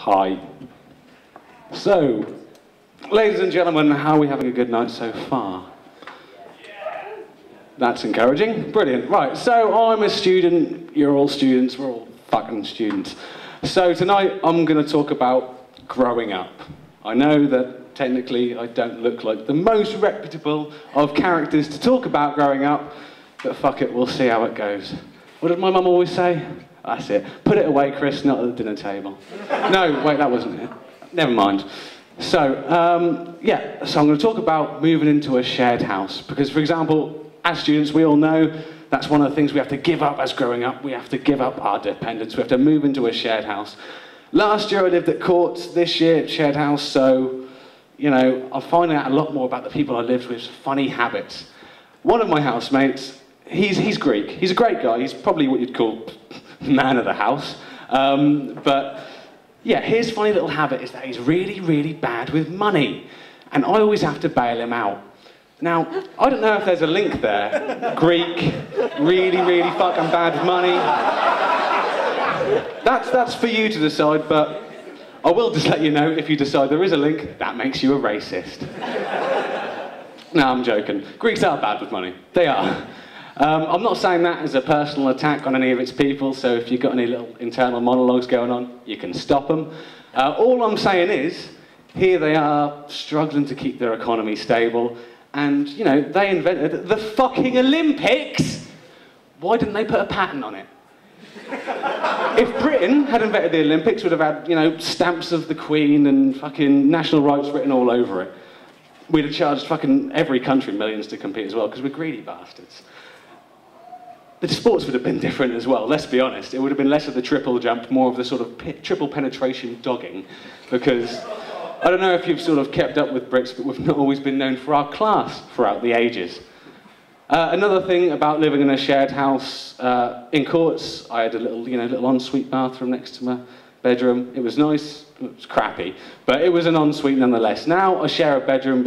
Hi. So, ladies and gentlemen, how are we having a good night so far? That's encouraging. Brilliant. Right, so I'm a student, you're all students, we're all fucking students. So tonight I'm going to talk about growing up. I know that technically I don't look like the most reputable of characters to talk about growing up, but fuck it, we'll see how it goes. What did my mum always say? That's it. Put it away, Chris, not at the dinner table. No, wait, that wasn't it. Never mind. So, yeah, so I'm going to talk about moving into a shared house. Because, for example, as students, we all know that's one of the things we have to give up as growing up. We have to give up our dependence. We have to move into a shared house. Last year I lived at Courts, this year shared house, so, you know, I'm finding out a lot more about the people I lived with, funny habits. One of my housemates, he's Greek. He's a great guy. He's probably what you'd call man of the house. But, yeah, his funny little habit is that he's really, really bad with money. And I always have to bail him out. Now, I don't know if there's a link there. Greek, really, really fucking bad with money. That's for you to decide, but I will just let you know, if you decide there is a link, that makes you a racist. No, I'm joking. Greeks are bad with money. They are. I'm not saying that as a personal attack on any of its people, so if you've got any little internal monologues going on, you can stop them. All I'm saying is, here they are, struggling to keep their economy stable, and, you know, they invented the fucking Olympics! Why didn't they put a patent on it? If Britain had invented the Olympics, we'd have had, you know, stamps of the Queen and fucking national rights written all over it. We'd have charged fucking every country millions to compete as well, because we're greedy bastards. The sports would have been different as well, let's be honest. It would have been less of the triple jump, more of the sort of triple penetration dogging, because I don't know if you've sort of kept up with Brits, but we've not always been known for our class throughout the ages. Another thing about living in a shared house, in Courts, I had a little, you know, little ensuite bathroom next to my bedroom. It was nice, it was crappy, but it was an ensuite nonetheless. Now I share a bathroom.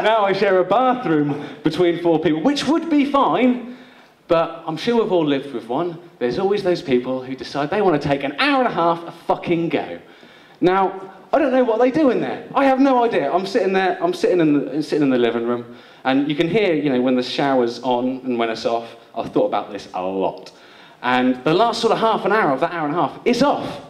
Now I share a bathroom between 4 people, which would be fine, but I'm sure we've all lived with one. There's always those people who decide they want to take an hour and a half a fucking go. Now, I don't know what they do in there. I have no idea. I'm sitting there, I'm sitting in the living room, and you can hear, you know, when the shower's on and when it's off. I've thought about this a lot. And the last sort of half an hour of that hour and a half is off.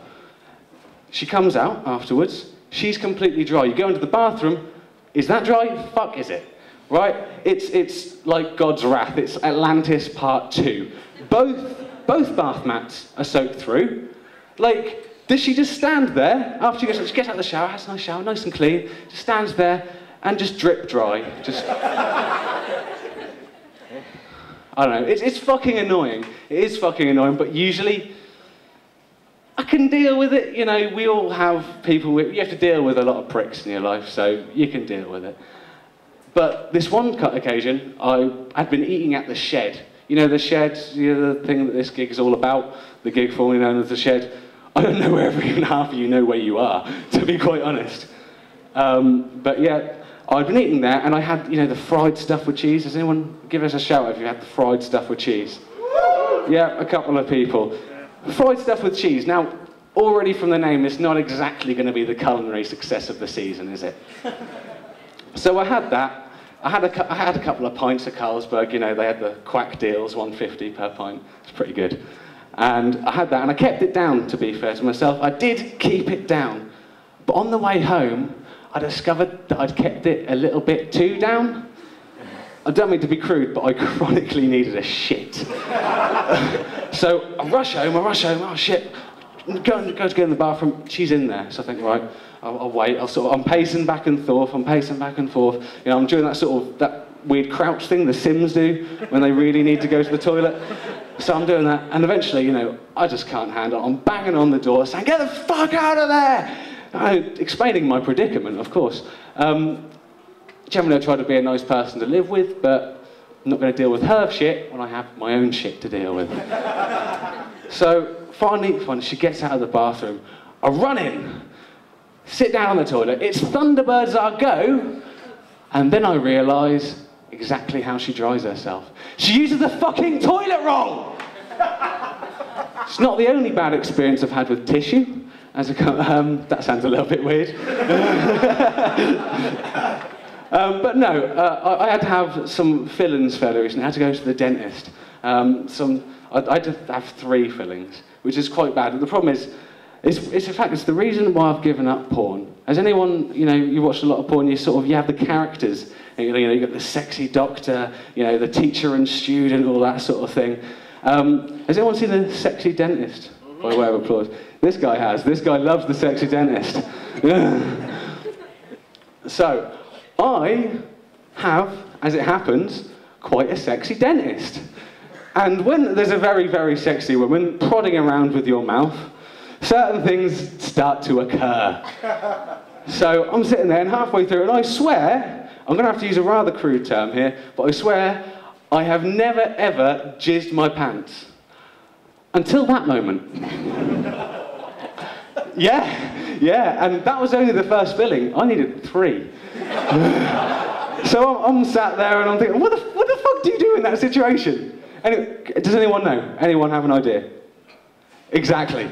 She comes out afterwards, she's completely dry. You go into the bathroom, is that dry? Fuck is it? Right? It's like God's wrath. It's Atlantis Part 2. Both bath mats are soaked through. Like, does she just stand there after she gets out of the shower, has a nice shower, nice and clean, just stands there and just drip dry? Just... I don't know, it's fucking annoying. It is fucking annoying, but usually I can deal with it. You know, we all have people, you have to deal with a lot of pricks in your life, so you can deal with it. But this one occasion, I'd been eating at the Shed. You know, the Shed, you know, the thing that this gig is all about, the gig formerly known as the Shed. I don't know whether even half of you know where you are, to be quite honest. But yeah, I'd been eating there, and I had, you know, the fried stuff with cheese. Does anyone give us a shout if you had the fried stuff with cheese? Yeah, a couple of people. Fried stuff with cheese. Now, already from the name, it's not exactly going to be the culinary success of the season, is it? So I had that. I had a couple of pints of Carlsberg. You know, they had the quack deals, 150 per pint. It's pretty good. And I had that, and I kept it down, to be fair to myself. I did keep it down. But on the way home, I discovered that I'd kept it a little bit too down. I don't mean to be crude, but I chronically needed a shit. So I rush home, oh shit. Go to get in the bathroom, she's in there. So I think, right, I'll wait. I'm pacing back and forth, You know, I'm doing that sort of, that weird crouch thing the Sims do when they really need to go to the toilet. So I'm doing that, and eventually, you know, I just can't handle it. I'm banging on the door saying, get the fuck out of there! Explaining my predicament, of course. Generally, I try to be a nice person to live with, but I'm not going to deal with her shit when I have my own shit to deal with. So finally, she gets out of the bathroom. I run in, sit down on the toilet. It's Thunderbirds our go, and then I realise exactly how she dries herself. She uses the fucking toilet roll! It's not the only bad experience I've had with tissue. That sounds a little bit weird. But no, I had to have some fillings fairly recently. I had to go to the dentist. I had to have 3 fillings, which is quite bad. But the problem is, in fact, it's the reason why I've given up porn. Has anyone, you watched a lot of porn, you have the characters. You got the sexy doctor, the teacher and student, all that sort of thing. Has anyone seen the sexy dentist? By way of applause. This guy has. This guy loves the sexy dentist. So, I have, as it happens, quite a sexy dentist. And when there's a very, very sexy woman prodding around with your mouth, certain things start to occur. So I'm sitting there and halfway through, and I swear, I'm going to have to use a rather crude term here, but I swear I have never, ever jizzed my pants. Until that moment. Yeah, and that was only the first filling. I needed 3. So I'm sat there and I'm thinking, what the fuck do you do in that situation? Anyway, does anyone know? Anyone have an idea? Exactly.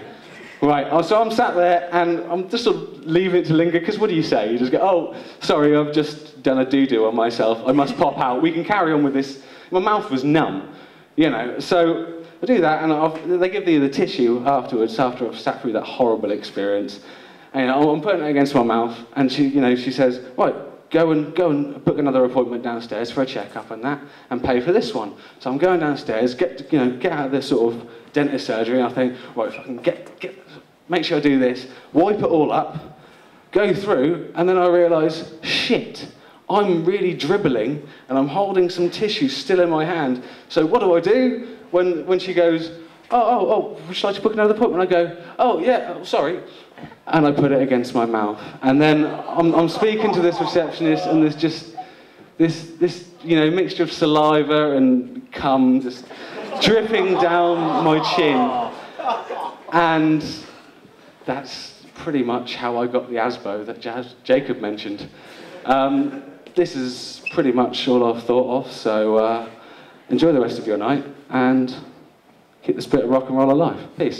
Right, so I'm sat there and I'm just sort of leaving it to linger, because what do you say? You just go, oh, sorry, I've just done a doo-doo on myself. I must pop out. We can carry on with this. My mouth was numb, So I do that, and they give you the tissue afterwards, after I've sat through that horrible experience. And I'm putting it against my mouth, and she says, right, go and book another appointment downstairs for a checkup and that, and pay for this one. So I'm going downstairs, get out of this sort of dentist surgery, and I think, right, if I can make sure I do this, wipe it all up, go through, and then I realise, shit, I'm really dribbling, and I'm holding some tissue still in my hand. So what do? When she goes, oh, would you like to book another appointment? I go, oh, yeah, sorry. And I put it against my mouth. And then I'm speaking to this receptionist, and there's just this mixture of saliva and cum just dripping down my chin. And that's pretty much how I got the ASBO that Jacob mentioned. This is pretty much all I've thought of, so enjoy the rest of your night, and keep the spirit of rock and roll alive. Peace.